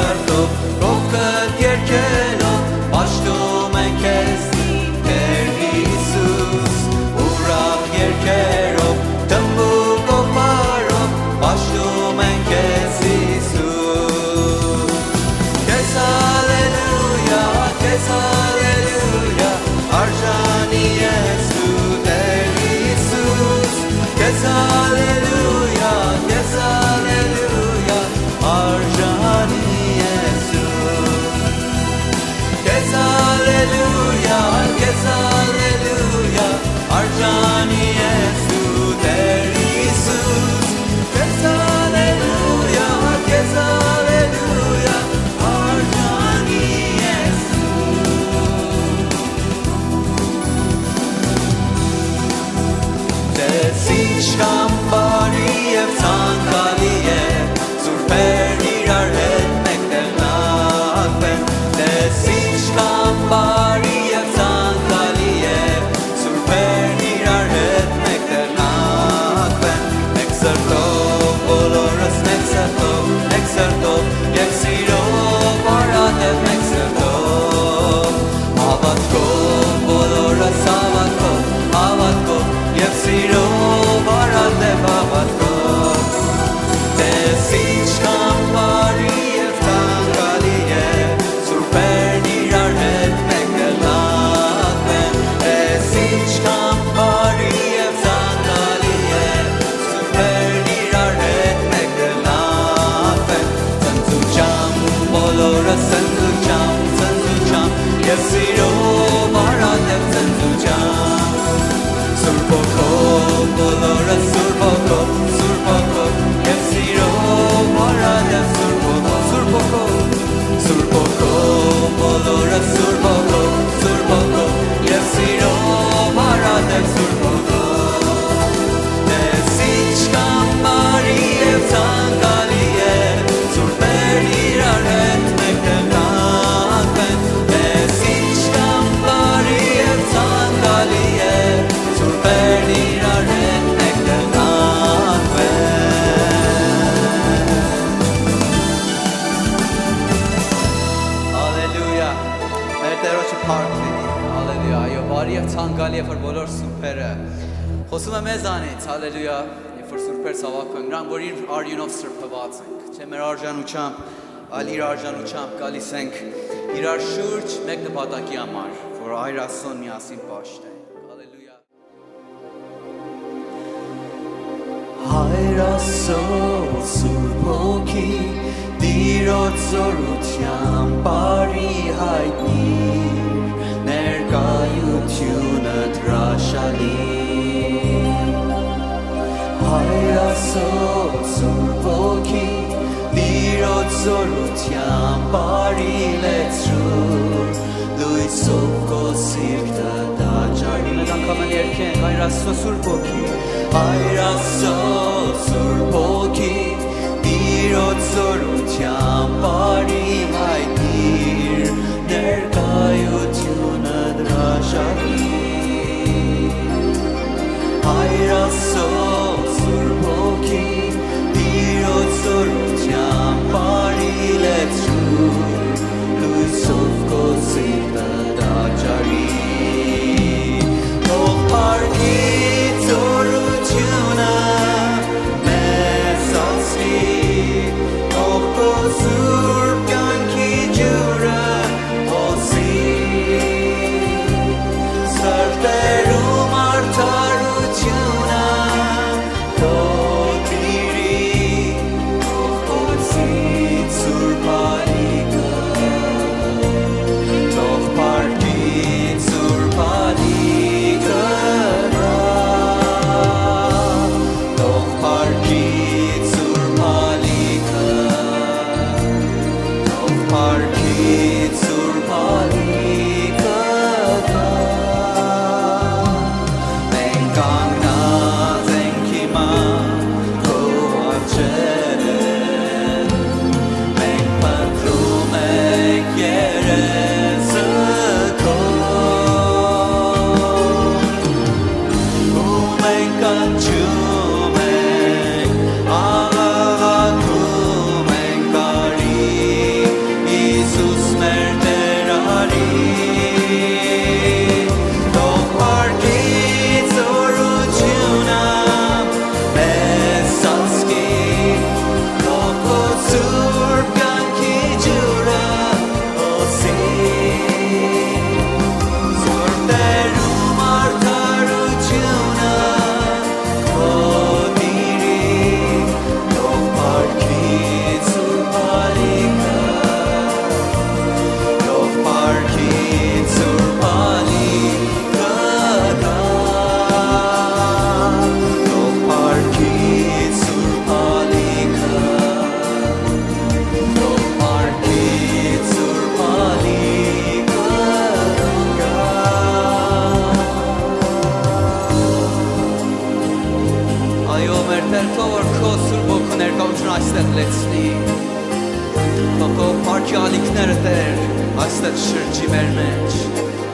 սրտով կողքդ երկելով պաշտում ենք քեզ Տեր Հիսուս ուրախ երգերով դմբուկով բարով պաշտում ենք քեզ Հիսուս Քեզ հալելույա քեզ հալելույա արժանի ես դու Տեր Հիսուս քեզ հալելույա քեզ հալելույա արժանի ես դու քեզ հալելույա քեզ հալելույա արժանի ես դու Տեր Հիսուս քեզ հալելույա քեզ հալելույա արժանի ես Տես ինչքան բարի և ցանկալի է Սուրբեր իրար հետ մեկնելնակվեն Տես ինչքան բարի և ցանկալի է Սուրբեր իրար հետ մեկնելնակվեն Մեկ սրտով բոլորս մեկ սրտով և սիրով արադև մեկ սրտով Հավատքով բոլորս հավատքով և սիրով արադև հավատքով Տես ինչքան բարի և ցանկալի է Սուրբերն իրար հետ մեկնելնակվեն Տես ինչքան բարի և ցանկալի է Սուրբերն իրար հետ մեկնելնակվեն Ծնծուչամ բոլորս ծնծուչամ և սիրով արադև ծնծուչամ Սուրբ ոգով բոլորս Սուրբ ոգով և սիրով արադև Սուրբ ոգով բոլորս Սուրբ ոգով և սիրով արադև Սուրբ ոգով Տես ինչքան բարի և ցանկալի է Սուրբեր իրար հետ մեկնելնակվեն Տես ինչքան բարի և ցանկալի է Սուրբեր իրար հետ մեկնելնակվեն Հալելույա Մեր Տերոջը փառք լինի Հալելույա Այո բարի և ցանկալի երբ որ բոլոր սուրբերը Խոսում է մեզանից Հալելույա Երբ որ սուրբեր ցավաքում ենք նրանք որ իր արյունով սրբված ենք Չէ մեր արժանությամբ այլ իր արժանությամբ գալիս ենք իրար շուրջ մեկ նպատակի համար որ Հայր Աստծուն միասին պաշտենք Հալելույա Հայր Աստծո Սուրբ Հոգի Տիրոջ զորությամբ բարի հայտնիր ներկայությունը հրաշալի Հայր Աստծո Սուրբ Հոգի Տիրոջ զորությամբ բարի լեցրու լույսով քո սիրտը տաճարի Մենք անգամ են երգենք Հայր Աստծո Սուրբ Հոգի Հայր Աստծո Սուրբ Հոգի Տիրոջ զորությամբ բարի հայտնիր ներկայությունը հրաշալի Հայր Աստծո Սուրբ Հոգի Տիրոջ զորությամբ բարի լեցրու լույսով քո սիրտը տաճարի Թող փառքի զորությունը մեզ ասի Թող քո փառքի ալիքները Տեր այստեղ շրջի մեր մեջ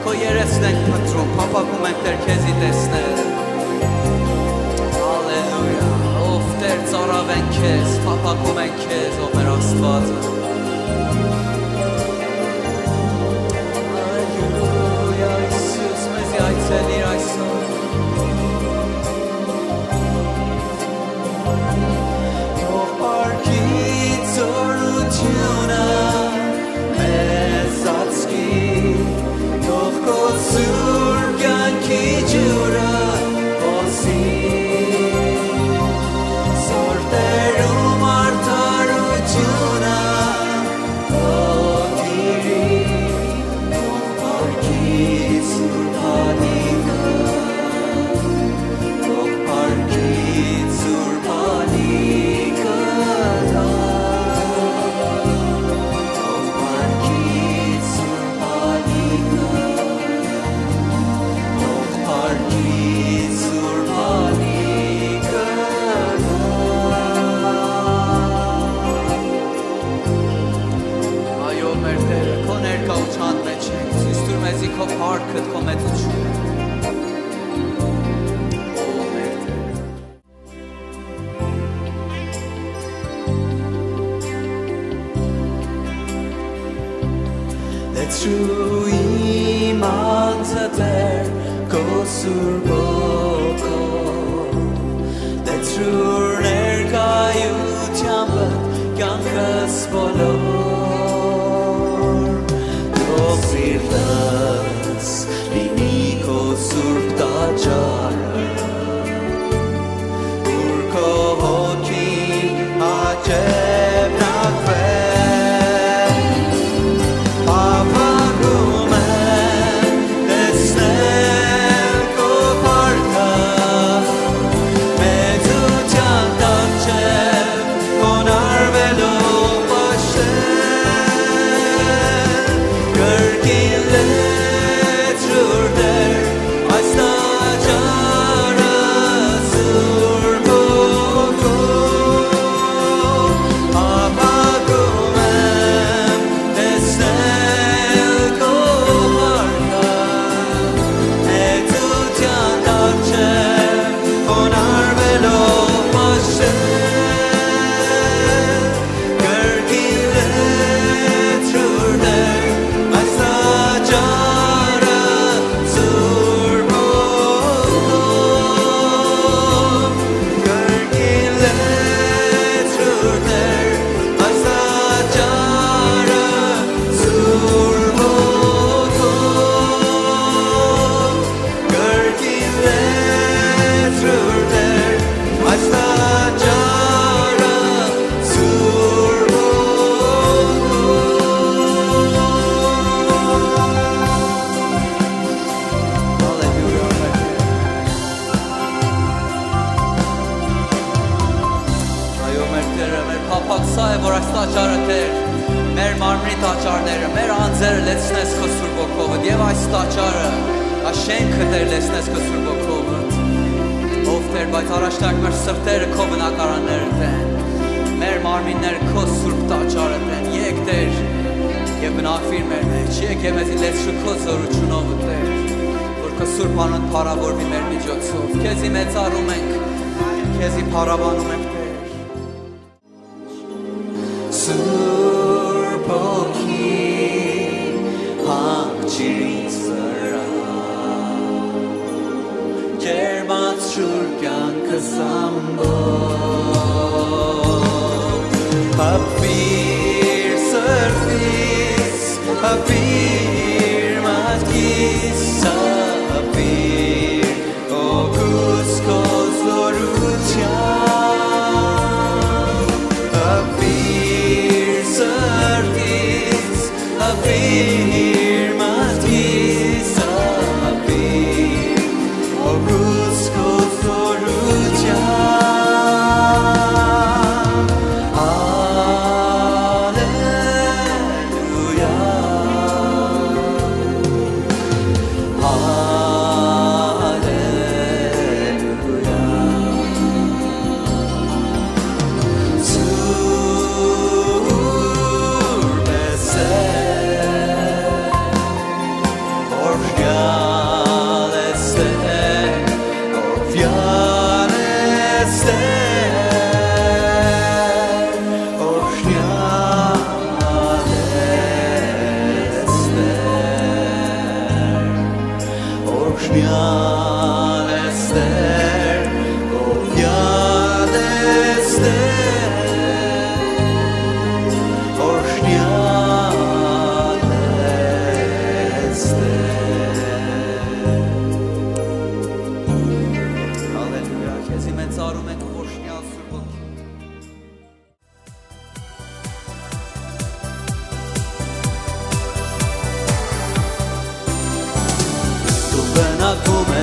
քո երեսն ենք փնտրում փափագում ենք Տեր քեզի տեսնել Հալելույա ով Տեր ծառավ ենք քեզ փափագում ենք քեզ ով մեր Աստվածը Հալելույա Հիսուս մեզի այցելիր այսօր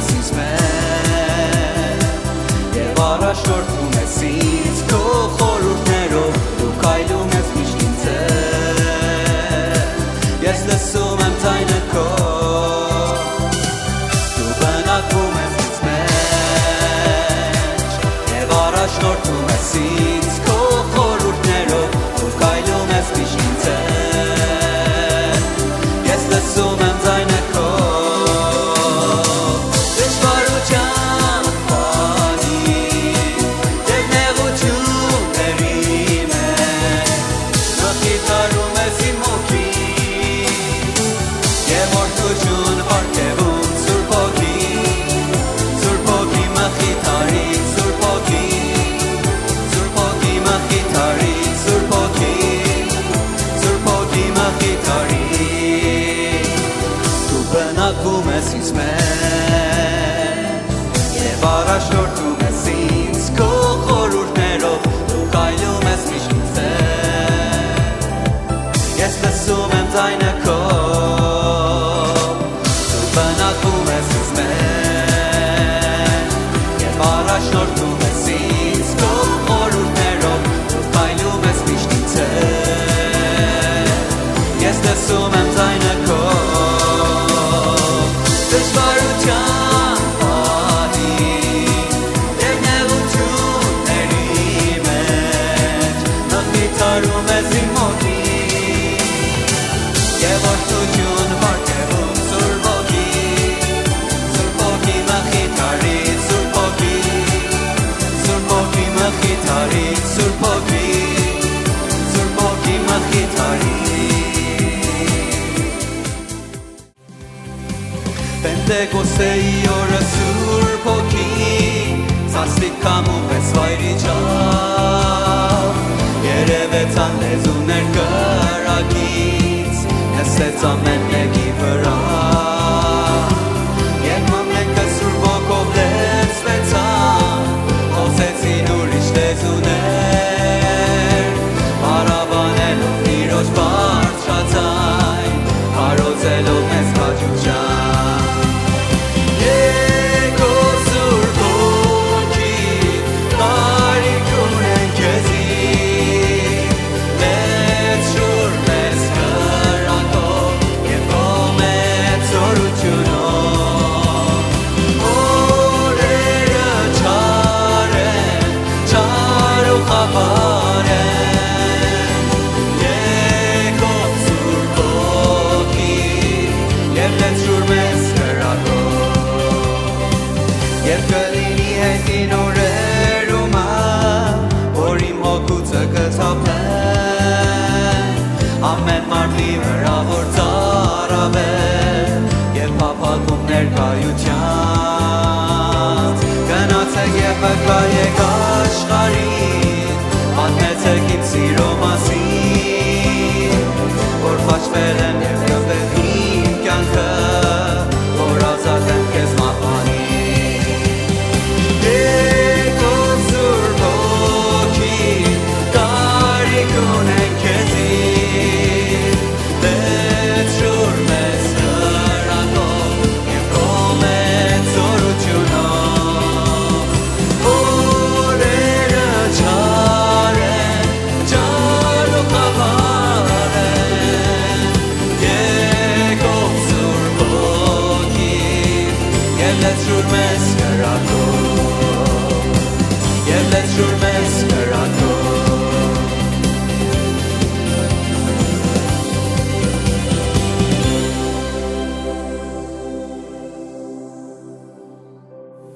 ես ինձ մեր Եվ առաջորդում ես ինձ քո խորհուրդներով Դու քայլում ես միշտ ինձ Ես լսում եմ ձայնը քո Դու բնակվում ես ինձ մեջ Եվ առաջորդում ես ինձ քո խորհուրդներով Դու քայլում ես միշտ ինձ Ես լսում եմ ձայնը քո Դժվարության բանի Եվ նեղությունների մեջ Մխիթարում ես իմ հոգի Եվ օրդություն պարգևում Սուրբ Հոգի մխիթարի Սուրբ Հոգի Սուրբ Հոգի մխիթարի Սուրբ Հոգի մխիթարի Դու բնակվում ես ինձ մեջ Եվ առաջորդում ես ինձ քո խորհուրդներով Դու քայլում ես միշտ ինձ Ես լսում եմ ձայնը քո Դու բնակվում ես ինձ մեջ Եվ առաջորդում ես ինձ քո խորհուրդներով Դու քայլում ես միշտ ինձ Ես լսում եմ ձայնը քո Դժվարության բանի Եվ նեղությունների մեջ Մխիթարում ես իմ հոգի Եվ օրդություն պարգևում Սուրբ Հոգի մխիթարի Սուրբ Հոգի մխիթարի Սուրբ Հոգի մխիթարի Պենտեկոստեի օրը Սուրբ Հոգի Սաստիկ կամու պես վայրի ջավ Երևեցան լեզուներ կրակից Նսեց ամեն մեկի վրա Երբ ամենքը Սուրբ Հոգով լեցվեցան Խոսեցին ուրիշ լեզուներ Հարավանելով Տիրոջ բարձրաձայն Քարոզելով մեզ քաջության Եկող Սուրբ Հոգի Տարիք ունենք քեզի Մեծ շուր մեզ կրակով Եվ քո մեծ զորությունով Օրերը չար են, չար ու խափար են Եկող Սուրբ Հոգի Եվ մեծ շուր մեզ կրակով Եվ կլինի հետին օրերում Որ իմ հոգուծը կթափեն Ամեն մարդի վրա որ ծարավ է Եվ փափագում ներկայության Գնացեք և վկայեք աշխարհին Պատմեցեք իմ սիրո մասին Որ խաչվել եմ և գտել իմ կյանքը Որ ազատ եմ քեզ մահվանից Եկող Սուրբ Հոգի Տարիք ունենք քեզի Մեծ շուր մեզ կրակով Եվ քո մեծ զորությունով Օրերը չար են, չար ու խափար են Եկող Սուրբ Հոգի Եվ մեծ շուր մեզ կրակով Եվ մեծ շուր մեզ կրակով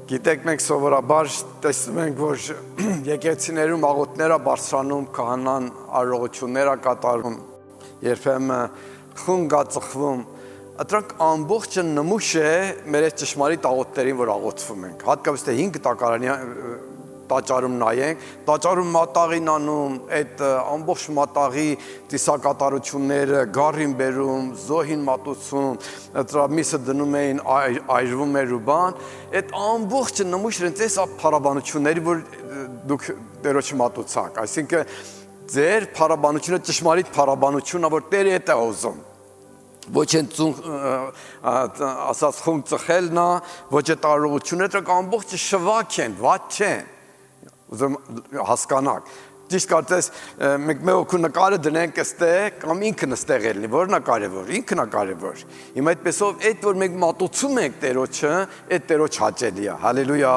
Գիտեք, մենք սովորաբար տեսնում ենք, որ եկեղեցիներում աղոթները բարձրանում, քահանան արարողություններ կատարում, երբեմն խումբ ծխվում, դրանք ամբողջը նմուշ է մեր այս ճշմարիտ աղոթներին, որ աղոթվում ենք, հատկապես թե 5 տակարանի տաճարում նայենք, տաճարում մատաղին անում, այդ ամբողջ մատաղի ծիսակատարությունները, գառին բերում, զոհին մատուցում, տրամիսը դնում էին, այրվում էր ու բան, այդ ամբողջը նմուշ իրենց այս փառաբանությունների, որ դուք Տերոջը մատուցաք, այսինքն ձեր փառաբանությունը ճշմարիտ փառաբանությունն է, որ Տերը հետ է ուզում։ ոչ են ասած խում ծխելն է, ոչ է տարողությունը, դրանք ամբողջը շվակ են, վատ չեն, ուզում հասկանաք, ճիշտ կարծես մենք մեր օգու նկարը դնենք այստեղ կամ ինքն այստեղ ելնի, որն է կարևոր, ինքն է կարևոր, հիմա այդպեսով այդ որ մենք մատուցում ենք Տերոջը, այդ Տերոջ հաճելի է, հալելույա,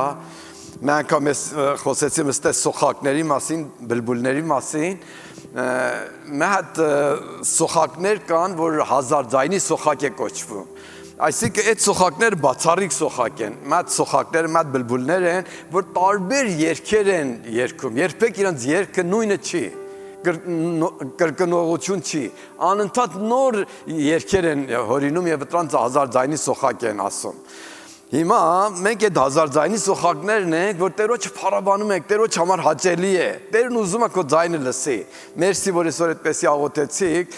մենք անգամ ես խոսեցի այստեղ սոխակների մասին, բլբուլների մասին, մի հատ սոխակներ կան, որ հազար ձայնի սոխակ է կոչվում, այսինքն այդ սոխակները բացառիկ սոխակ են, մատ սոխակները, մատ բլբուլներ են, որ տարբեր երգեր են երգում, երբեք իրենց երգը նույնը չի, կրկնողություն չի, անընդհատ նոր երգեր են հորինում եւ դրանց հազար ձայնի սոխակ են ասում։ Հիմա մենք այդ հազար ձայնի սոխակներն ենք, որ Տերոջը փառաբանում ենք, Տերոջ համար հաճելի է, Տերն ուզում է քո ձայնը լսի։ Մերսի, որ այսօր այդպեսի աղոթեցիք,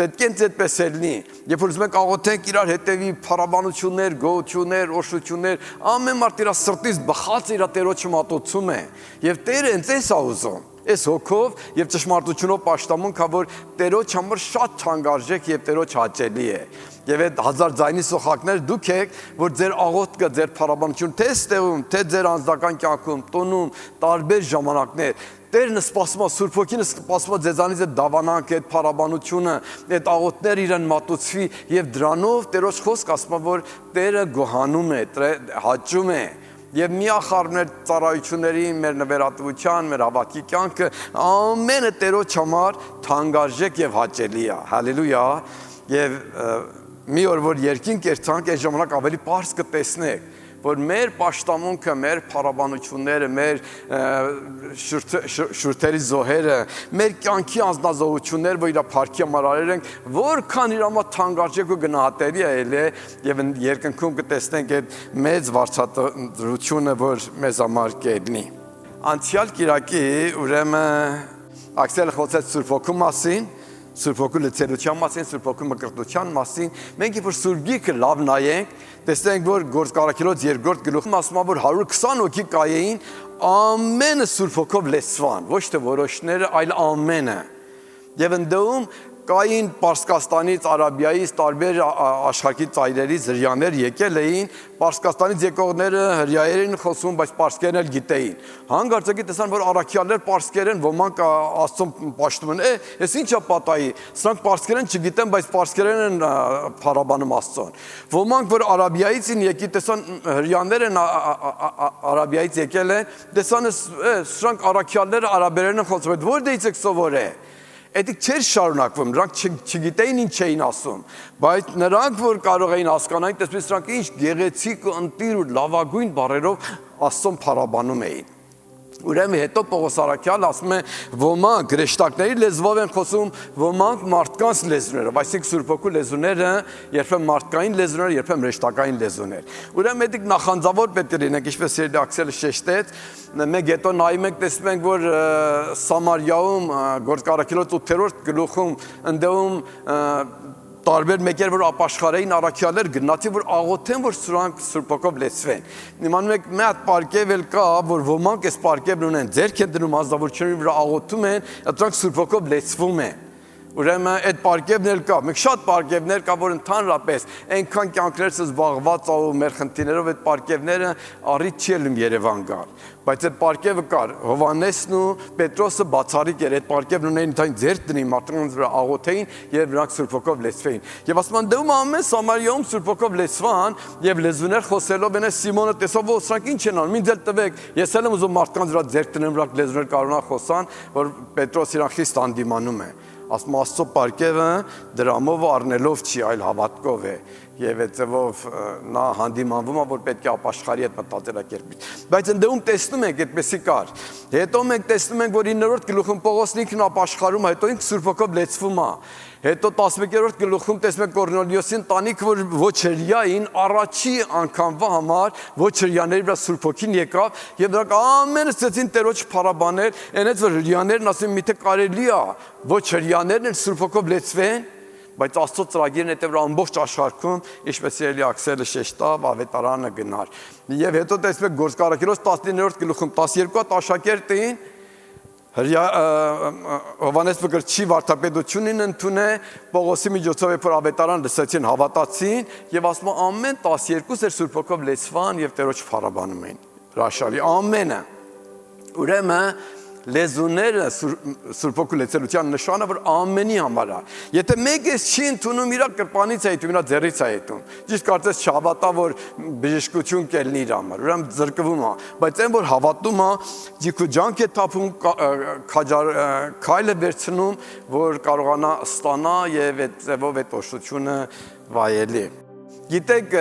պետք է այդպես լինի։ Երբ որ ուզում ենք աղոթենք իրար հետևի փառաբանություններ, գոհություններ, օշություններ, ամեն մարդ իր սրտից բխած իր Տերոջը մատուցում է։ Եվ Տերը ինձ էս է ուզում։ Այս հոգով եւ ճշմարտությունով պաշտամունք կա, որ Տերոջ համար շատ թանկարժեք եւ Տերոջ հաճելի է։ Եվ այդ հազար ձայնի սոխակներ դուք եք, որ ձեր աղոթքը, ձեր փառաբանությունը թե ստեղում, թե ձեր անձնական կյանքում, տոնում, տարբեր ժամանակներ Տերն սպասում է, Սուրբ Հոգին սպասում է ձեզանից այդ դավանանքը, այդ փառաբանությունը, այդ աղոթքները իրեն մատուցվի եւ դրանով Տերոջ խոսք ասում է, որ Տերը գոհանում է, հաճում է։ Եվ միախառ մեր ծառայությունների, մեր նվերատվության, մեր հավատքի կյանքը ամենը Տերոջ համար թանկարժեք եւ հաճելի է։ Հալելույա։ Եվ մի օր որ երկինք երթանք, այն ժամանակ ավելի պարզ կտեսնեք, որ մեր պաշտամունքը, մեր փառաբանությունները, մեր շուրթերի զոհերը, մեր կյանքի անձնազոհությունները, որ իր փառքի համար արել ենք, որքան իր համար թանկարժեք ու գնահատելի է եւ երկնքում կտեսնենք այդ մեծ վարձատրությունը, որ մեզ համար կլինի։ Անցյալ կիրակի ուրեմն Աքսելը խոսեց Սուրբ Հոգու մասին, Սուրբ Հոգու լցելության մասին, Սուրբ Հոգու մկրտության մասին, մենք որ Սուրբ Գիրքը լավ նայենք, տեսնենք որ Գործարքելոց 2-րդ գլուխում ասում է որ 120 հոգի կային, ամենը Սուրբ Հոգով լեցվան, ոչ թե որոշները, այլ ամենը։ Եվ ընդդեմ կային Պարսկաստանից, Արաբիայից, տարբեր աշխարհի ծայրերից հրեաներ եկել էին, Պարսկաստանից եկողները հրեաներ էին խոսում, բայց պարսկերն էլ գիտեին։ Հանկարծակի տեսան, որ առաքյալներ պարսկերեն, ոմանք Աստծուն պաշտում են, ես ի՞նչ է պատահի, սրանք պարսկերեն չգիտեն, բայց պարսկերեն են փառաբանում Աստծուն։ Ոմանք, որ Արաբիայից են եկի, տեսան հրեաներ են Արաբիայից եկել են, տեսան սրանք առաքյալները արաբերեն են խոսում, որտեղից եք սովորել։ Էդիկ չէր շարունակվում, նրանք չգիտեին ինչ էին ասում, բայց նրանք, որ կարող էին հասկանալ, տեսպես նրանք ինչ գեղեցիկ ու ընտիր ու լավագույն բառերով Աստծուն փառաբանում էին։ Ուրեմն հետո Պողոս առաքյալը ասում է, ոմանք հրեշտակների լեզվով են խոսում, ոմանք մարդկանց լեզուներով, այսինքն Սուրբ Հոգու լեզուները երբեմն մարդկային լեզուներ, երբեմն հրեշտակային լեզուներ։ Ուրեմն էդիկ նախանձավոր պետք է լինենք, ինչպես Սերելի Աքսելը շեշտեց, մենք հետո նայում ենք, տեսնում ենք, որ Սամարիայում Գործարքելոց 8-րդ գլուխում ընդդեմ տարբեր մեկեր, որ ապաշխարային առաքյալներ գնացի, որ աղոթեն, որ սրանք Սուրբ Հոգով լեցվեն։ Նման մեկ մի հատ պարգև էլ կա, որ ոմանք այս պարգևն ունեն, ձեռք են դնում ազնվորությունների վրա աղոթում են, դրանք Սուրբ Հոգով լեցվում են։ Ուրեմն այդ պարգևն էլ կա, մենք շատ պարգևներ կա, որ ընդհանրապես այնքան կյանքներս զբաղված ու մեր խնդիրներով այդ պարգևները առիթ չի ելնում Երևան գալ, բայց այդ պարգևը կար, Հովհաննեսն ու Պետրոսը բացառիկ էր, այդ պարգևն ունեին ընդհանրին ձեռք դնին, մարդկանց վրա աղոթեին եւ նրանք Սուրբ Հոգով լեցվեին։ Եվ ասում են դեպի ամեն Սամարիայում Սուրբ Հոգով լեցվան եւ լեզուներ խոսելով են Սիմոնը տեսավ, որ սրանք ինչ են անում, ինձ էլ տվեք, ես էլ եմ ուզում մարդկանց վրա ձեռք դնեմ, նրանք լեզուներ կարողանան խոսան, որ Պետրոս իրան խիստ հանդիմանում է։ Ասում Աստծո պարգևը դրամով ու առնելով չի, այլ հավատքով է եւ այդով նա հանդիմանվում է, որ պետք է ապաշխարի այդ մտածելակերպից։ Բայց ընդդեմ տեսնում ենք այդպեսի կար։ Հետո մենք տեսնում ենք, որ 9-րդ գլուխում Պողոսն ինքն ապաշխարում է, հետո ինքը Սուրբ Հոգով լեցվում է։ Հետո 11-րդ գլուխում տեսնում ենք Կորնելիոսի ընտանիքը, որ ոչ հրեային առաջի անգամվա համար ոչ հրեաների վրա Սուրբ Հոգին եկավ եւ նրանք ամենը սկսեցին Տերոջ փառաբանել, այնպես որ հրեաներն ասում միթե կարելի է ոչ հրեաներն են Սուրբ Հոգով լեցվեն, բայց Աստծո ծրագիրն հետո ամբողջ աշխարհում, ինչպես Սերելի Աքսելը շեշտավ, ավետարանը գնար։ Եվ հետո տեսնում ենք Գործարքելոց 19-րդ գլուխում 12 հատ աշակերտ էին, Հովանես Մկրտչի վարդապետությունին ընդունե Պողոսի միջոցով երբ որ ավետարան լսեցին հավատացին եւ ասում ամեն 12 էր Սուրբ Հոգով լեցվան եւ Տերոջ փառաբանում էին հրաշալի ամենը ուրեմն լեզուները Սուրբ Հոգու լեցելության նշանը որ ամենի համար է եթե մեկը չի ընդունում իր կրպանից է հետում իր ձեռից է հետում ճիշտ կարծես չհավատա որ բժշկություն կելնի իր համար ուրեմն զրկվում է բայց այն որ հավատում է ջիքու ջանք է թափում քայլը վերցնում որ կարողանա ստանա եւ այդ ձևով այդ օշությունը վայելի Գիտեք,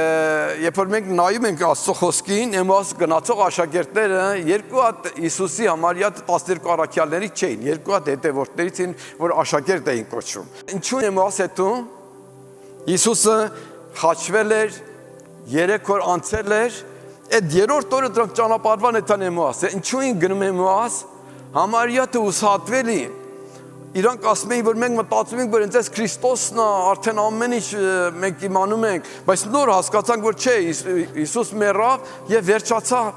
երբ որ մենք նայում ենք Աստծո խոսքին, Էմաուս գնացող աշակերտները երկու հատ Հիսուսի համարյա 12 առաքյալների չէին, երկու հատ հետևորդներից էին, որ աշակերտ էին կոչվում։ Ինչու Էմաուս հետում Հիսուսը խաչվել էր, 3 օր անցել էր, այդ երրորդ օրը դրանք ճանապարհվան էտան Էմաուս։ Ինչու են գնում Էմաուս։ Համարյա թե ուսահատվել էին։ Իրանք ասում էին, որ մենք մտածում ենք, որ այնպես Քրիստոսն է, արդեն ամեն ինչ մենք իմանում ենք, բայց նոր հասկացանք, որ չէ, Հիսուս մեռավ եւ վերջացավ։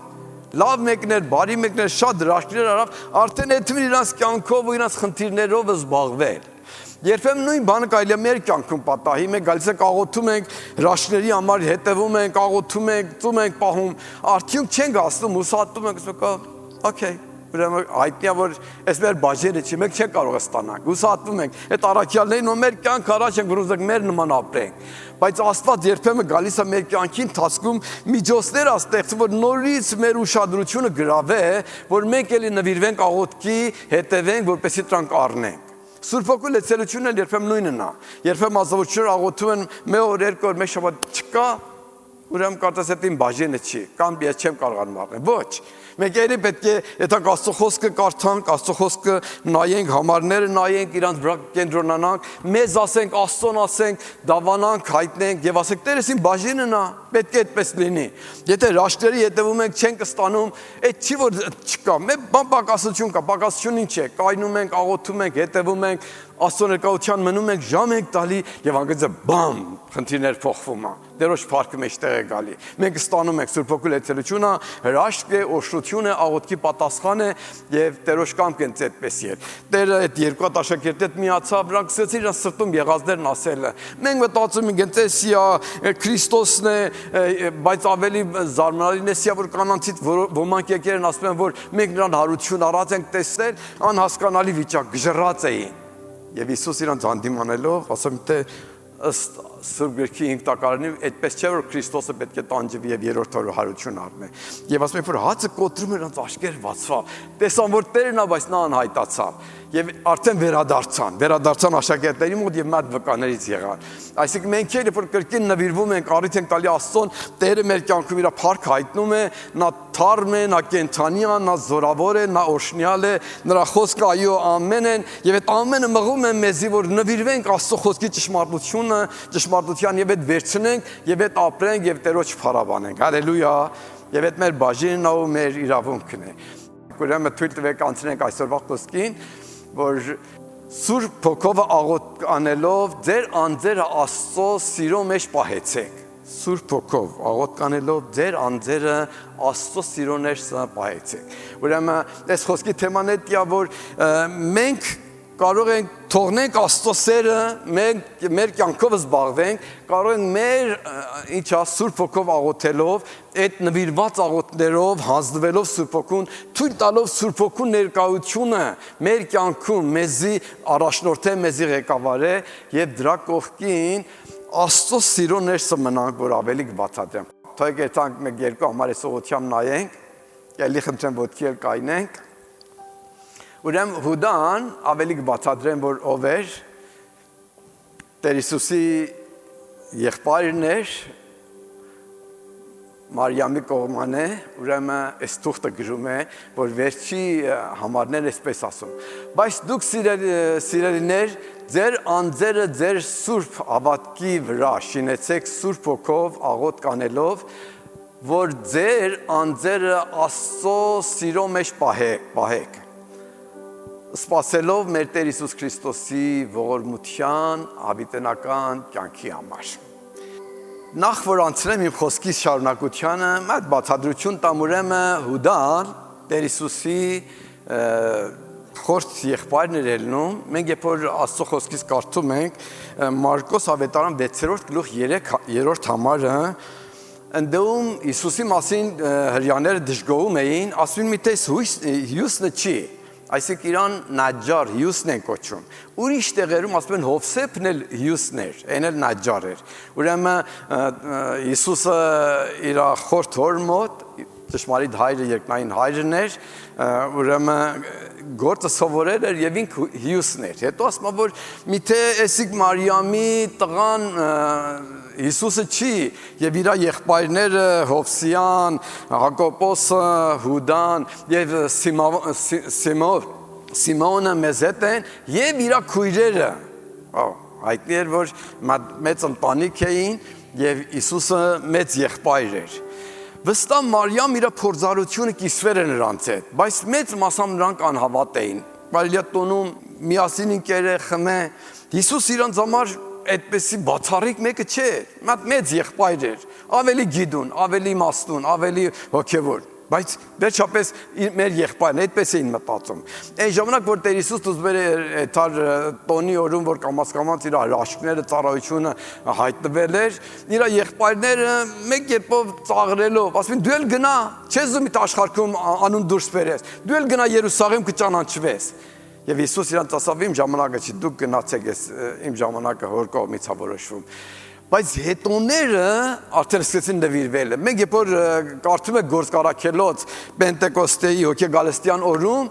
Լավ մեկներ, բարի մեկներ, շատ դրաշքներ արավ, արդեն այդտեղ իրանց կյանքով ու իրանց խնդիրներով զբաղվել։ Երբեմն նույն բանը կարելի է մեր կյանքում պատահի, մենք գալիս ենք աղոթում ենք, հրաշքների համար հետևում ենք, աղոթում ենք, ծում ենք, պահում, արդյունք չենք հասնում, ուսահատում ենք, ասում ենք, օքեյ Ուրեմն հայտնի է որ այս մեր բաժերը չի, մենք չենք կարող ստանալ։ Ուսահատվում ենք, այդ առաքյալներին ու մեր կյանք առաջ ենք որոնք մեր նման ապրենք։ Բայց Աստված երբեմն գալիս է մեր կյանքի ընթացքում միջոցներ է ստեղծում, որ նորից մեր ուշադրությունը գրավե, որ մենք էլի նվիրվենք աղոթքի, հետևենք, որպեսզի դրանք առնենք։ Սուրբ Հոգու լեցելությունն երբեմն նույնն է։ Երբեմն ազնվությունները աղոթում են մի օր, երկու օր, մեկ շաբաթ չկա, ուրեմն կարծես այդ իմ բաժինը չի, կամ ես չեմ կարողանում առնել։ Ոչ։ Մենք երբ պետք է եթե Աստծո խոսքը կարդանք, Աստծո խոսքը նայենք, համարները նայենք, իրանց վրա կենտրոնանանք, մեզ ասենք, Աստծոն ասենք, դավանանք, հայտնենք եւ ասենք Տերս իմ բաժինն է, պետք է այդպես լինի։ Եթե հրաշքների հետևում ենք, չենք ստանում, այդ չի որ չկա, մեր բան պակասություն կա, պակասություն ինչ է, կայնում ենք, աղոթում ենք, հետևում ենք, Աստծո ներկայության մնում ենք, ժամ ենք տալի եւ անգամ բամ, խնդիրներ փոխվում է։ Տերոջ փառքը մեջտեղ է գալի։ Մենք ստանում ենք Սուրբ Հոգու լեցելությունը, հրաշք է, օշրություն է, աղոթքի պատասխան է եւ Տերոջ կամքը ինձ այդպես էր։ Տերը այդ երկու հատ աշակերտի հետ միացավ, նրանք սկսեցին իրենց սրտում եղածներն ասել։ Մենք մտածում ենք այնտեսի է Քրիստոսն է, բայց ավելի զարմանալին է սիա որ կանանցից ոմանք եկել են ասում են որ մենք նրան հարություն առած ենք տեսնել, անհասկանալի վիճակ, գժռած էին։ Եվ Հիսուս իրանց հանդիմանելով ասում թե ըստ Սուրբ Գրքի 5 տակարանի այդպես չէ որ Քրիստոսը պետք է տանջվի եւ երրորդ օրը հարություն առնի։ Եվ ասում է որ հացը կոտրում էր նրանց աչքերը բացվավ։ Տեսան որ Տերն է, բայց նա անհայտացավ։ Եվ արդեն վերադարձան աշակերտների մոտ եւ մատ վկաներից եղան։ Այսինքն մենք երբ որ կրկին նվիրվում ենք, առիթ ենք տալի Աստծուն, Տերը մեր կյանքում իր փառք հայտնում է, նա թարմ է, նա կենթանի է, նա զորավոր է, նա օրհնյալ է, նրա խոսքը այո ամեն են եւ այդ ամենը մղում է մեզի որ նվիրվենք Աստծո խոսքի ճշմարտությունը, ճշմարտության եւ այդ վերցնենք եւ այդ ապրենք եւ Տերոջ փառաբանենք։ Հալելույա։ Եվ այդ մեր բաժինն ու մեր իրավունքն է։ Ուրեմն թույլ տվեք անցնենք այսօրվա խոսքին, որ Սուրբ Հոգով աղոթք անելով ձեր անձերը Աստծո սիրո մեջ պահեցեք։ Սուրբ Հոգով աղոթք անելով ձեր անձերը Աստծո սիրո մեջ պահեցեք։ Ուրեմն այս խոսքի թեման է դա որ մենք կարող ենք թողնենք Աստծո սերը, մենք մեր կյանքով զբաղվենք, կարող ենք մեր ինչա Սուրբ Հոգով աղոթելով, այդ նվիրված աղոթներով, հանձնվելով Սուրբ Հոգուն, թույլ տալով Սուրբ Հոգու ներկայությունը մեր կյանքում մեզի առաջնորդե, մեզի ղեկավարե եւ դրա կողքին Աստծո սիրո ներսը մնանք, որ ավելի կբացատրեմ։ Թող երթանք մեկ երկու համար այսօղությամբ նայենք, ելի խնդրեմ ոտքի էլ կայնենք։ Ուրեմն Հուդան ավելի կբացատրեմ, որ ով էր, Տեր Հիսուսի եղբայրն էր, Մարիամի կողման է, ուրեմն այս թուղթը գրում է, որ վերջի համարներն այսպես ասում։ Բայց դուք սիրելիներ, ձեր անձերը ձեր սուրբ հավատքի վրա շինեցեք Սուրբ Հոգով աղոթք անելով, որ ձեր անձերը Աստծո սիրո մեջ պահեք։ Սպասելով մեր Տեր Հիսուս Քրիստոսի ողորմության հավիտենական կյանքի համար։ Նախ որ անցնեմ իմ խոսքի շարունակությանը, այդ բացատրություն տամ ուրեմն Հուդան Տեր Հիսուսի խորտ եղբայրն էր ելնում, մենք երբ որ Աստծո խոսքից կարդում ենք Մարկոս ավետարան 6-րդ գլուխ 3-րդ համարը, ընդդեմ Հիսուսի մասին հрьяաները դժգոհում էին, ասում են միթե հյուսնը չի, այսինքն իրան նաջար հյուսն են կոչում։ Ուրիշ տեղերում ասում են Հովսեփն էլ հյուսն էր, այն էլ նաջար էր։ Ուրեմն Հիսուսը իր խորտ հոր մոտ ճշմարիտ հայրը երկնային հայրն էր, ուրեմն գործը սովորել էր եւ ինքը հյուսն էր։ Հետո ասում են որ միթե էսիկ Մարիամի տղան Հիսուսը չի եւ իր եղբայրները Հովսյան, Հակոբոսը, Հուդան եւ Սիմոնը մեզ հետ են եւ իր քույրերը։ Հայտնի էր որ մեծ ընտանիք էին եւ Հիսուսը մեծ եղբայր էր։ Վստահ Մարիամ իր փորձառությունը կիսվեր է նրանց հետ, բայց մեծ մասամբ նրանք անհավատ էին։ Բարիլյատոնում միասին ինքերը խմե, Հիսուս իրանց համար այդպեսի բացառիկ մեկը չէր, մեծ եղբայր էր, ավելի գիտուն, ավելի իմաստուն, ավելի հոգևոր, բայց վերջապես մեր եղբայրն այդպես էին մտածում։ Այն ժամանակ որ Տեր Հիսուս դուզբեր էր տոնի օրում որ կամաց իր հրաշքները ծառայությունը հայտնվել էր, իր եղբայրները մեկ կերպով ծաղրելով, ասում են դու էլ գնա, չես զում իդ աշխարհում անուն դուրս բերես, դու էլ գնա Երուսաղեմ կճանաչվես։ Եվ Հիսուս իրանց ասավ իմ ժամանակը չի, դուք գնացեք, իմ ժամանակը հոր կողմից է որոշվում։ Բայց հետոները արդեն սկսեցին նվիրվել։ Մենք երբ որ կարդում ենք Գործկարաքելոց Պենտեկոստեի հոգեգալստյան օրում,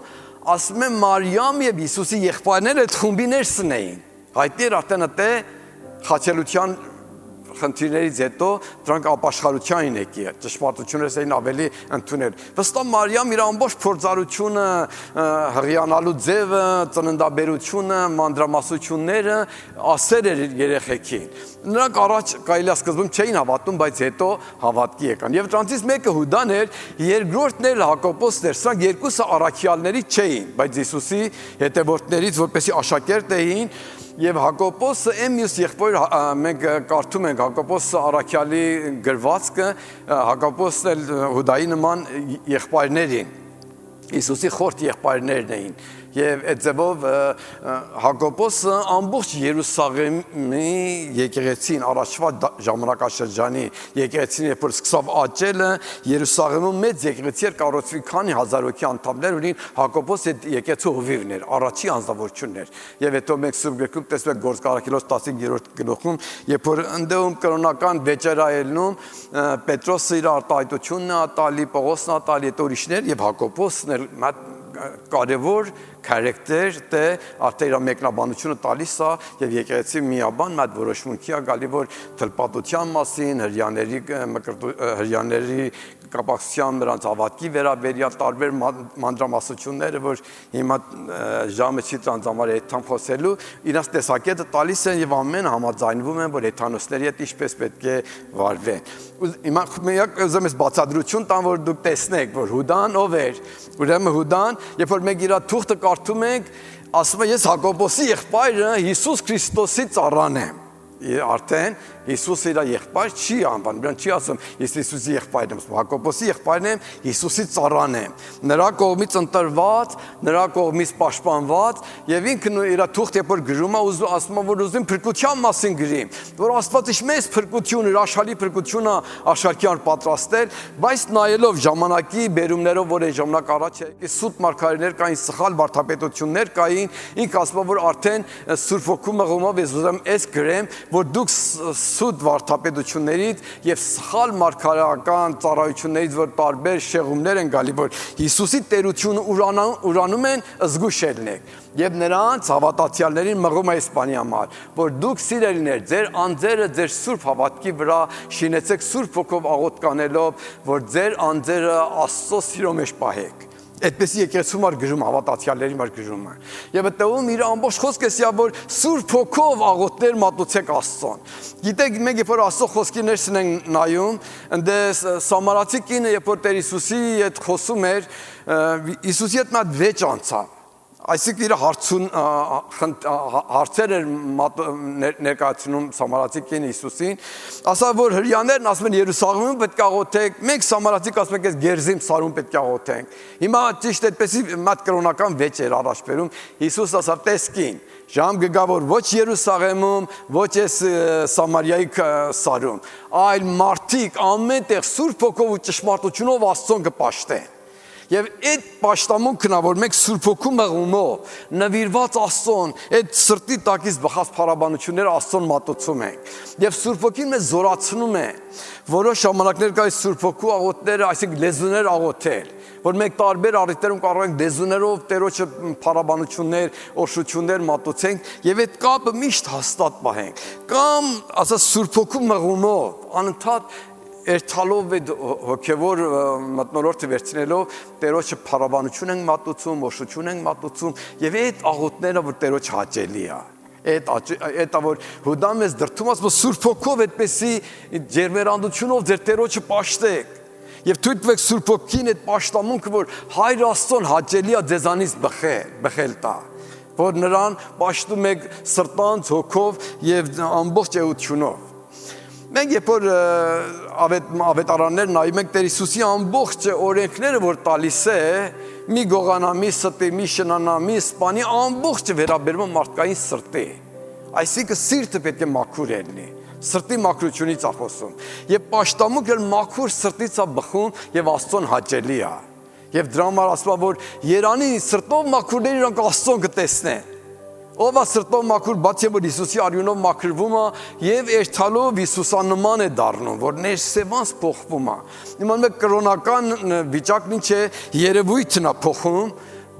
ասում են Մարիամ եւ Հիսուսի եղբայրները այդ խումբի ներսն էին։ Հայտնի էր արդեն այդտե խաչելության խնդիրներից հետո դրանք ապաշխարության են եկել, ճշմարտությունները էին ավելի ընդունել։ Վստահ Մարիամ իր ամբողջ փորձառությունը, հղիանալու ձևը, ծննդաբերությունը, մանրամասնությունները ասեր էր երեխեքին։ Նրանք առաջ կարելի է սկզբում չէին հավատում, բայց հետո հավատքի եկան։ Եվ դրանցից մեկը Հուդան էր, երկրորդն էլ Հակոբոսն էր, սրանք երկուսը առաքյալների չէին, բայց Հիսուսի հետևորդներից որպեսզի աշակերտ էին։ Եվ Հակոբոսը մյուս եղբայր մենք կարդում ենք Հակոբոսը առաքյալի գրվածքը, Հակոբոսն էլ Հուդայի նման եղբայրներին, Հիսուսի խորտ եղբայրներն էին։ Եվ այդ ձևով Հակոբոսը ամբողջ Երուսաղեմի եկեղեցին առաջվա ժամանակաշրջանի եկեղեցին երբ որ սկսավ աճելը, Երուսաղեմում մեծ եկեղեցի էր կառուցվի քանի հազար հոգի անդամներ ունին, Հակոբոսը այդ եկեղեցու հովիվն էր, առաջի անձնավորությունն էր։ Եվ հետո մենք Սուրբ Գրքում տեսնում ենք Գործկարաքելոց 15-րդ գլուխում, երբ որ ընդդեմ կրոնական վեճերայելնում Պետրոսը իր արտահայտությունն է տալի, Պողոսն է տալի, հետո ուրիշներ եւ Հակոբոսն էլ կարևոր քարակտեր դե արդեն իր մեկնաբանությունը տալիս է եւ եկեղեցի միաբան մատ որոշմունքի է գալի որ թլպատության մասին հрьяաների կապակցությամբ նրանց հավատքի վերաբերյալ տարբեր մանրամասնությունները որ հիմա ժամը չի ծանծամար այդքան խոսելու իրաց տեսակետը տալիս են եւ ամեն համաձայնվում են որ հեթանոսների հետ ինչպես պետք է վարվեն հիմա միակ ուզում եմ բացատրություն տամ որ դուք տեսնեք որ Հուդան ով էր ուրեմն Հուդան երբ որ մենք իր թուղթը կարդում ենք ասում է ես Հակոբոսի եղբայրը Հիսուս Քրիստոսի ծառան եմ արդեն Հիսուս իր եղբայր չի անվան, նրան չի ասում ես Հիսուսի եղբայրն եմ, Հակոբոսի եղբայրն եմ, Հիսուսի ծառան եմ, նրա կողմից ընտրված, նրա կողմից պաշտպանված եւ ինքն իր թուղթ երբ որ գրում է ասում է որ ուզում փրկության մասին գրի, որ Աստված ինչ մեծ փրկություն, հրաշալի փրկություն է աշխարհյան պատրաստել, բայց նայելով ժամանակի բերումներով որ այն ժամանակ առաջ է, սուտ մարգարեներ կային, սխալ վարդապետություններ կային, ինք ասում է որ արդեն Սուրբ Հոգու մղումով ես ուզում այս գրեմ որ դուք սուտ վարդապետություններից եւ սխալ մարգարեական ծառայություններից որ տարբեր շեղումներ են գալի որ Հիսուսի տերությունը ուրանում են զգուշ ելնեք եւ նրանց հավատացյալներին մղում է Իսպանի համար որ դուք սիրելիներ ձեր անձերը ձեր սուրբ հավատքի վրա շինեցեք սուրբ ոգով աղոթկանելով որ ձեր անձերը Աստծո սիրո մեջ պահեք Այդպես եկեղեցում ար գրում հավատացյալների մար գրում է։ Եվ այդտեղում իր ամբողջ խոսքը սա որ Սուրբ Հոգով աղոթներ մատուցեք Աստծուն։ Գիտեք մենք երբ որ Աստծո խոսքի ներսն ենք նայում, ընդ Սամարացի կինը երբ որ Տեր Հիսուսի հետ խոսում էր, Հիսուսի հետ նա վեճ անցավ։ Այսինքն իր հարցեր էր ներկայացնում սամարացի կին Հիսուսին, ասա որ հրյաներն ասում են Երուսաղեմում պետք է աղոթենք, մենք սամարացիք ասում ենք այս Գերզիմ սարում պետք է աղոթենք։ Հիմա ճիշտ այդպեսի մատ կրոնական վեճ էր առաջ բերում, Հիսուս ասավ տեսքին, ժամ գա որ ոչ Երուսաղեմում, ոչ այս Սամարիայի սարում, այլ մարդիկ ամեն տեղ Սուրբ Հոգով ու ճշմարտությունով Աստծուն կպաշտեն։ Եվ այդ պաշտամունքն է, որ մենք Սուրբ Հոգու մղումով նվիրված Աստծուն, այդ սրտի տակից բխած փառաբանությունները Աստծուն մատուցում ենք։ Եվ Սուրբ Հոգին մեզ զորացնում է որոշ ժամանակներ կա Սուրբ Հոգու աղոթները, այսինքն լեզուներ աղոթել, որ մենք տարբեր առիթներում կարող ենք լեզուներով Տերոջը փառաբանություններ, օրհնություններ մատուցենք եւ այդ կապը միշտ հաստատ պահենք։ Կամ, ասած Սուրբ Հոգու մղումով անընդհատ Երթալով այդ հոգևոր մթնոլորտը վերցնելով Տերոջը փառաբանություն ենք մատուցում, օրհնություն ենք մատուցում եւ այդ աղոթները որ Տերոջ հաճելի է։ Այդ որ Հուդա մեզ դրթում ասում Սուրբ Հոգով այդպեսի ջերմերանդությունով ձեր Տերոջը պաշտեք եւ թույլ տվեք Սուրբ Հոգին այդ պաշտամունքը որ Հայր Աստծուն հաճելի է ձեզանից բխել տա որ նրան պաշտում եք սրտանց հոգով եւ ամբողջ էությունով։ Մենք երբ որ ավետարաններ նայում ենք Տեր Հիսուսի ամբողջ օրենքները որ տալիս է մի գողանա, մի ստի, մի շնանա, մի սպանի ամբողջը վերաբերում է մարդկային սրտի։ Այսինքն սիրտը պետք է մաքուր լինի։ Սրտի մաքրությունից է խոսում։ Եվ պաշտամունքը մաքուր սրտից է բխում եւ Աստծուն հաճելի է։ Եվ դրա համար ասում է որ Երանի սրտով մաքուրները իրանք Աստծուն կտեսնեն։ Ով է սրտով մաքուր, բացի որ Հիսուսի արյունով մաքրվում է եւ երթալով Հիսուսանման է դառնում, որ ներսևանց փոխվում է։ Իմանում եք կրոնական վիճակն ինչ է, երևույթն է փոխում,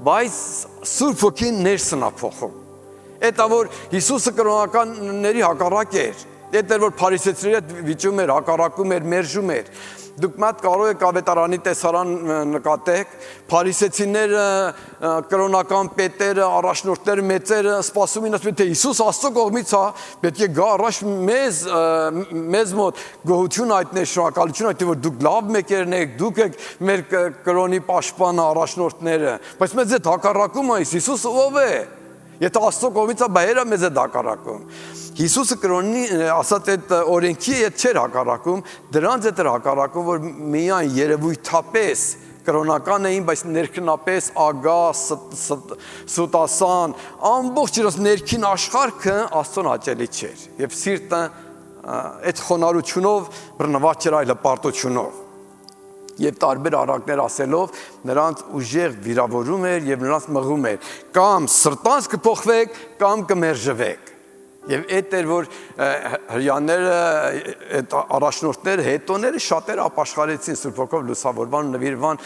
բայց Սուրբ Հոգին ներսն է փոխում։ Դա որ Հիսուսը կրոնականների հակառակ էր, դա որ փարիսեցիների հետ վիճում էր, հակառակում էր, մերժում էր։ Դուք մատ կարող եք ավետարանի տեսարան նկատեք, փարիսեցիները, կրոնական պետերը, առաջնորդները, մեծերը սպասում են ասում թե Հիսուս Աստծո կողմից է, պետք է գա առաջ մեզ մոտ գոհություն հայտնել, շնորհակալություն հայտնել, որ դուք լավ մեկերն եք, դուք եք մեր կրոնի պաշտպանը, առաջնորդները, բայց մեզ այդ հակառակում է, Հիսուսը ով է։ Եթե Աստծո կողմից է բայերը մեզ է հակառակում։ Հիսուսը կրոնի ասած այդ օրենքի հետ չէր հակառակում, դրանց հետ էր հակառակում, որ միայն երևույթապես կրոնական էին, բայց ներքնապես ագա, սուտասան, ամբողջ իրոց ներքին աշխարհքը Աստծուն հաճելի չէր։ Եվ սիրտը այդ խոնարհությունով բռնված չէր, այլ հպարտությունով։ Եվ տարբեր առակներ ասելով նրանց ուժեղ վիրավորում էր եւ նրանց մղում էր կամ սրտանց կփոխվեք կամ կմերժվեք եւ այդ էր որ հрьяաները այդ առաջնորդները հետոները շատերը ապաշխարեցին Սուրբ Հոգով լուսավորման նվիրվան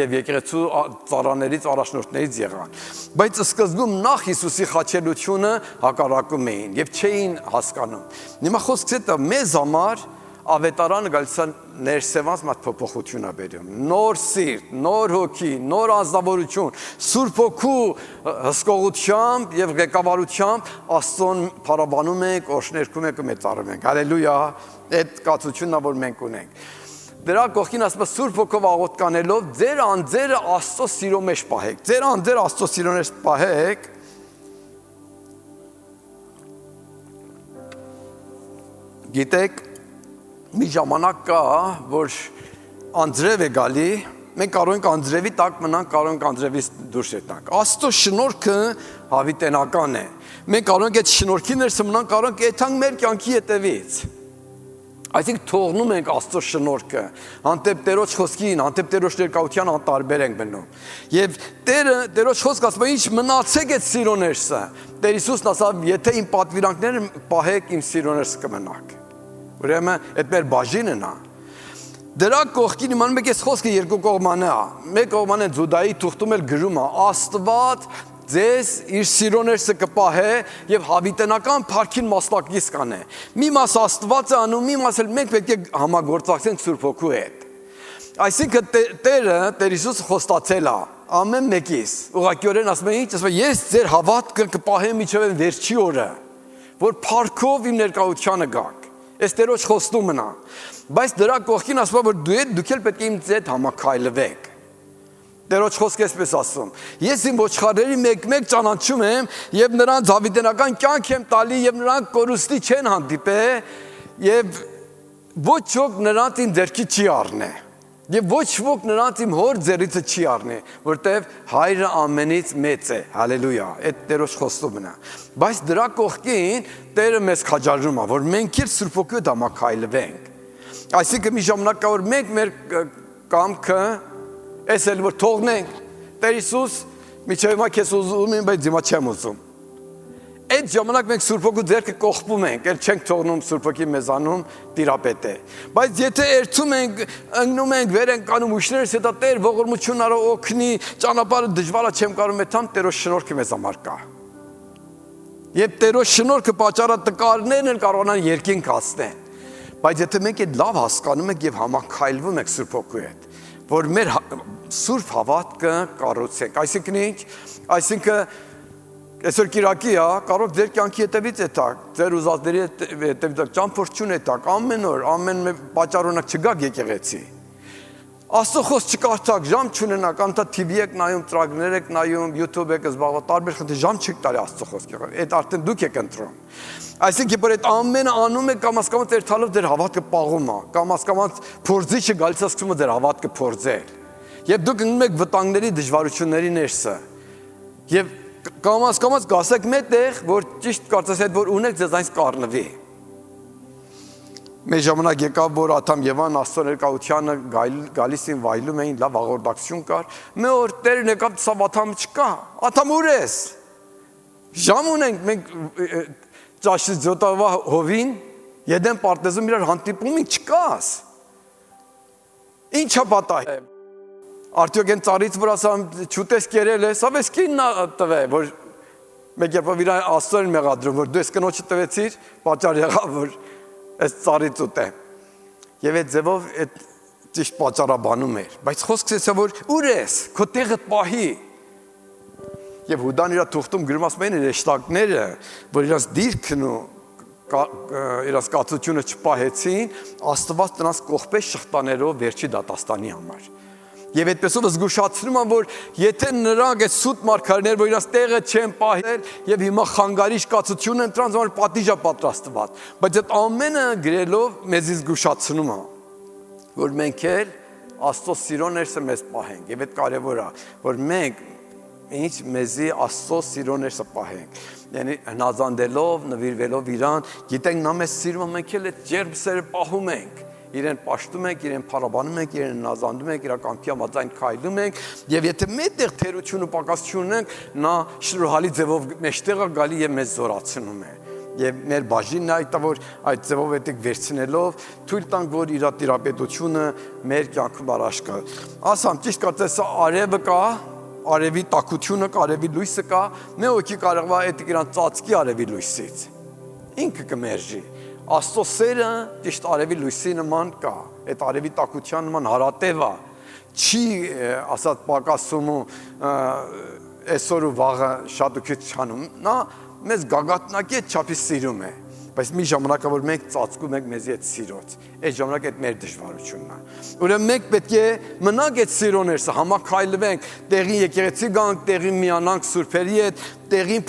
եւ եկեղեցու ծառաներից առաջնորդներից եղան բայց սկզբում նախ Հիսուսի խաչելությունը հակառակում էին եւ չէին հասկանում հիմա խոսքս է մեզ համար ավետարանը գալիս է ներսևանց մատ փոփոխություն է բերում նոր սիրտ, նոր հոգի, նոր ազնվորություն, Սուրբ Հոգու հսկողությամբ եւ ղեկավարությամբ Աստծուն փառաբանում ենք, օրհներգում ենք ու մեծարում ենք։ Հալելույա, այդ կացությունն է որ մենք ունենք։ Դրա կողքին ասում է Սուրբ Հոգով աղոթք անելով ձեր անձերը Աստծո սիրո մեջ պահեք։ Ձեր անձերը Աստծո սիրո մեջ պահեք։ Գիտեք մի ժամանակ կա, որ անձրև է գալի, մենք կարող ենք անձրևի տակ մնանք, կարող ենք անձրևից դուրս ետնանք։ Աստծո շնորհքը հավիտենական է։ Մենք կարող ենք այդ շնորհքի ներս մնանք, կարող ենք եթանք մեր կյանքի հետևից։ Այսինքն թողնում ենք Աստծո շնորհքը, հանդեպ Տերոջ խոսքին, հանդեպ Տերոջ ներկայության անտարբեր ենք մնում։ Եվ Տերոջ խոսքը ասում է, ինչ մնացեք այդ սիրո ներսը։ Տեր Հիսուսն ասավ, եթե իմ պատվիրանքները պահեք, իմ սիրո ներսը կմնաք։ Ուրեմն այդ մեր բաժինն է։ Դրա կողքին իմանում եք այս խոսքը երկու կողմանը է։ Մեկ կողմանը Ջուդայի թուղթում էլ գրում է. Աստված ձեզ իր սիրո ներսը կպահե եւ հավիտենական փառքին մասնակից կանե։ Մի մաս Աստված է անում, մի մաս էլ մենք պետք է համագործակցենք Սուրբ Հոգու հետ։ Այսինքն Տեր Հիսուսը խոստացել է ամեն մեկիս։ Ուղղակիորեն ասում է ինչ, ասում է ես ձեր հավատքը կպահեմ մինչև վերջի օրը, որ փառքով իմ ներկայությանը գաք։ Այս Տերոջ խոստումն է։ Բայց դրա կողքին ասում է որ դուք էլ պետք է իմ հետ համակայլվեք։ Տերոջ խոսքը այսպես ասում. Ես իմ ոչխարների մեկ-մեկ ճանաչում եմ եւ նրանց հավիտենական կյանք եմ տալի եւ նրանք կորուստի չեն հանդիպե եւ ոչ ոք նրանց իմ ձեռքի չի առնե։ Եվ ոչ ոք նրանց իմ հոր ձեռիցը չի առնի, որտեվ հայրը ամենից մեծ է, հալելույա, այդ Տերոջ խոստումն է։ Բայց դրա կողքին Տերը մեզ քաջալերում է, որ մենք էլ Սուրբ Հոգու հետ համակայլվենք։ Այսինքն մի ժամանակ կա, որ մենք մեր կամքը այս էլ որ թողնենք, Տեր Հիսուս, միջև հիմա քեզ ուզում եմ, բայց հիմա չեմ ուզում։ Այդ ժամանակ մենք Սուրբ Հոգու ձեռքը կողպում ենք, էլ չենք թողնում Սուրբ Հոգի մեզանում տիրապետ է։ Բայց եթե երթում ենք, ընկնում ենք, վեր ենք կանում ուշներս հետո Տեր ողորմություն արա օգնի, ճանապարհը դժվար է չեմ կարող մեթամ Տերոջ շնորհքը մեզ համար կա։ Եվ Տերոջ շնորհքը պատճառա տկարներն են կարողանան երկինք հասնեն։ Բայց եթե մենք այդ լավ հասկանում ենք եւ համակայլվում ենք Սուրբ Հոգու հետ, որ մեր սուրբ հավատքը կառուցենք, այսինքն ինչ, այսինքն այսօր Կիրակի է, կարող ձեր կյանքի հետևից է տակ, ձեր ուզածների հետևից ճամփորդություն է տակ, ամեն օր, ամեն պատճառոնակ չգաք եկեղեցի։ Աստծո խոսք չկարդաք, ժամ չունենաք, անտա TV եք նայում, ծրագրեր եք նայում, YouTube եք զբաղված, տարբեր խնդիր, ժամ չեք տալի Աստծո խոսքի։ Այդ արդեն դուք եք ընտրում։ Այսինքն, որ այդ ամենը անում եք կամաց-կամաց երթալով ձեր հավատքը պաղում է, կամաց-կամաց փորձիչը գալիս է սկսում է ձեր հավատքը փորձել։ Եվ դուք ընկնում եք վտանգների, դժվարությունների ներսը։ Եւ կամաց-կամաց գասեք մետեղ, որ ճիշտ կարծես այդ որ ունեք ձեզ այնց կառնվի։ Մեր ժամանակ եկավ, որ Աթամ Եվան Աստծո ներկայությանը գալիս էին վայելում էին, լավ աղորդակցություն կար։ Մի օր Տերն եկավ, սա Աթամը չկա։ Աթամ ուր ես։ Ժամ ունենք մենք ճաշից զոտավա հովին, Եդեն պարտեզում իրար հանդիպում ենք չկաս։ Ինչա պատահ։ Արդյոք են ծառից որ ասամ չուտես կերել ես, ավես կինն տվե, որ մեկ երբ իր Աստծոն մեղադրում, որ դու ես կնոջը տվեցիր, պատճառ եղավ, որ այս ծառից ուտե։ Եվ այդ ձևով այդ ճիշտ պատճառաբանում էր, բայց խոսքս էսա որ ուր ես, քո տեղը պահի։ Եվ Հուդան իր թուղթում գրում ասում են հրեշտակները, որ իրաց դիրքն ու իրաց կացությունը չպահեցին, Աստված նրանց կողպեց շղթաներով վերջի դատաստանի համար։ Եվ այդպեսով զգուշացնում եմ, որ եթե նրանք այդ սուտ մարգարեներ, որ իրաց տեղը չեն պահել եւ հիմա խանգարիչ կացություն են տրանց համար պատիժ է պատրաստված, բայց այդ ամենը գրելով մեզ զգուշացնում է, որ մենք էլ Աստծո սիրո ներսը մեզ պահենք եւ այդ կարեւոր է, որ մենք ինչ մեզի Աստծո սիրո ներսը պահենք, yəni հնազանդելով, նվիրվելով իրան, գիտենք նա մեզ սիրում է, մենք էլ այդ ջերմ սերը պահում ենք։ Իրեն պաշտում ենք, իրեն փառաբանում ենք, իրեն նազանդում ենք, իր կամքի համաձայն քայլում ենք, եւ եթե մետեղ թերություն ու պակասություն ունենք, նա շնորհալի ձևով մեջտեղը գալի եւ մեզ զորացնում է։ Եվ մեր բաժինն է այդ որ այդ ձևով էտեք վերցնելով թույլ տանք որ իր տիրապետությունը մեր կյանքում առաջ գա։ Ասամ ճիշտ կարծես արևը կա, արևի տաքությունը կա, արևի լույսը կա, մի հոգի կարող է այդ իրան ծածկի արևի լույսից։ Ինքը կմերժի։ Աստծո սերը ճիշտ արևի լույսի նման կա, այդ արևի տաքության նման հարատև է, չի ասած պակասում ու այսօր ու վաղը շատ ու քիչ չանում, նա մեզ գագաթնակի չափի սիրում է, բայց մի ժամանակա որ մենք ծածկում ենք մեզի այդ սիրոց, այդ ժամանակ այդ մեր դժվարությունն է։ Ուրեմն մենք պետք է մնանք այդ սիրո ներսը, համակայլվենք, տեղին եկեղեցի գանք, տեղին միանանք սուրբերի հետ, տեղին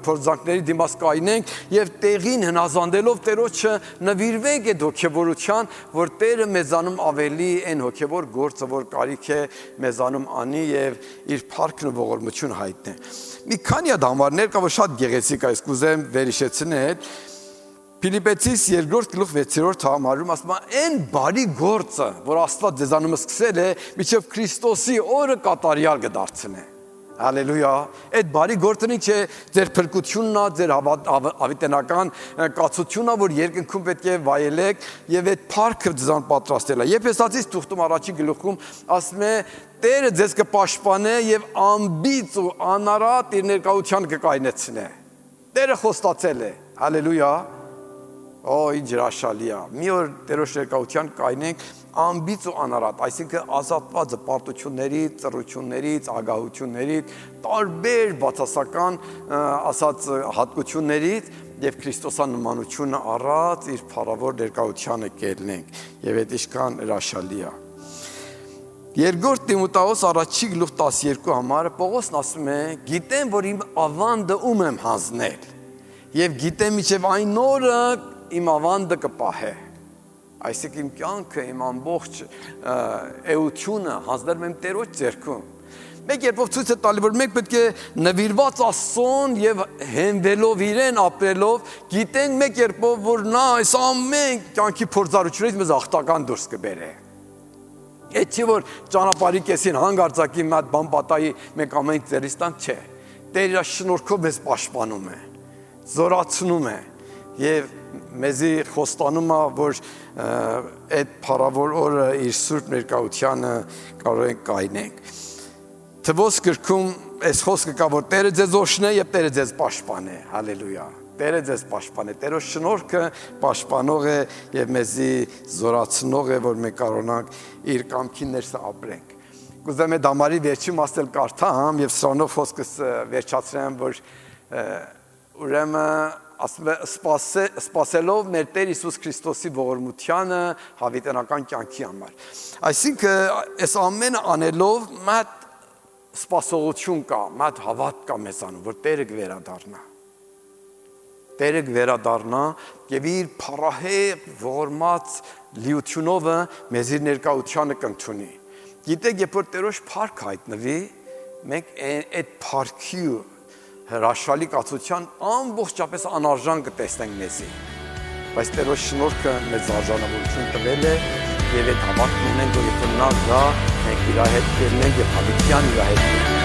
փորձանքների դիմաց կայնենք եւ տեղին հնազանդելով Տերոջը նվիրվենք այդ հոգեվորության, որ Տերը մեզանում ավելի այն հոգեվոր գործը, որ կարիք է մեզանում անի եւ իր փառքն ու ողորմությունը հայտնի։ Մի քանի հատ համարներ կա, որ շատ գեղեցիկ է, ես կուզեմ վերհիշեցնել։ Փիլիպեցիս 2:6 համարում ասում է այն բարի գործը, որ Աստված ձեզանում սկսել է, մինչև Քրիստոսի օրը կատարյալ կդարձնի։ Հալելույա, այդ բարի գործն ինչ է, ձեր փրկությունն է, ձեր հավիտենական կացությունն է, որ երկնքում պետք է վայելեք եւ այդ փառքը ձեզան պատրաստել է։ Եփեսացիս թուղթում առաջի գլուխում ասում է Տերը ձեզ կպաշտպանե եւ անբիծ ու անարատ իր ներկայության կկայնեցնե։ Տերը խոստացել է։ Հալելույա։ Օ, ինչ հրաշալի է։ Մի օր Տերոջ ներկայության կայնենք անբիծ ու անարատ, այսինքն ազատված պարտություններից, ծռություններից, ագահություններից, տարբեր բացասական ասած հատկություններից եւ Քրիստոսանմանությունը առած իր փառավոր ներկայությանը կելնենք եւ այդ իշքան հրաշալի է։ Երկրորդ Տիմոթեոս առաջի գլուխ 12 համարը Պողոսն ասում է. գիտեմ, որ իմ ավանդը ում եմ հանձնել, եւ գիտեմ իջև այն օրը իմ ավանդը կպահե։ Այսինքն իմ կյանքը, իմ ամբողջ էությունը հանձնել եմ Տերոջ ձեռքում։ Մեկ երբով ցույց է տալի, որ մենք պետք է նվիրված Աստծուն եւ հենվելով իրեն ապրելով, գիտենք մեկ երբով, որ նա այս ամեն կյանքի փորձառությունից մեզ ախտական դուրս կբերե։ Այդ չի որ ճանապարհի կեսին հանգարցակի մի հատ բան պատահի, մենք ամեն ձեռից տանք, չէ։ Տերը իր շնորհքով մեզ պաշտպանում է, զորացնում է եւ մեզի խոստանում է, որ այդ փառավոր օրը իր սուրբ ներկայությանը կարող ենք կայնենք։ Թվոս գրքում այս խոսքը կա, որ Տերը ձեզ օժնե եւ Տերը ձեզ պաշտպանե, հալելույա, Տերը ձեզ պաշտպանե, Տերոջ շնորհքը պաշտպանող է եւ մեզի զորացնող է, որ մենք կարողանանք իր կամքի ներս ապրենք։ Կուզեմ այդ համարի վերջին մասը կարդամ եւ սրանով խոսքս վերջացրեմ, որ ուրեմն սպասելով մեր Տեր Հիսուս Քրիստոսի ողորմությանը հավիտենական կյանքի համար։ Այսինքն այս ամենը անելով մատ սպասողություն կա, մատ հավատ կա մեզանում, որ Տերը կվերադառնա։ Տերը կվերադառնա եւ իր փառահեղ ողորմած լիությունով մեզ իր ներկայությանը կընդունի։ Գիտեք, երբ որ Տերոջ փառք հայտնվի, մենք այդ փառքի հրաշալի կացության ամբողջապես անարժան կտեսնենք մեզի։ Բայց Տերոջ շնորհքը մեզ արժանավորություն տվել է եւ այդ հավատն ունենք, որ եթե նա գա, մենք իր հետ կելնենք եւ հավիտյան իր հետ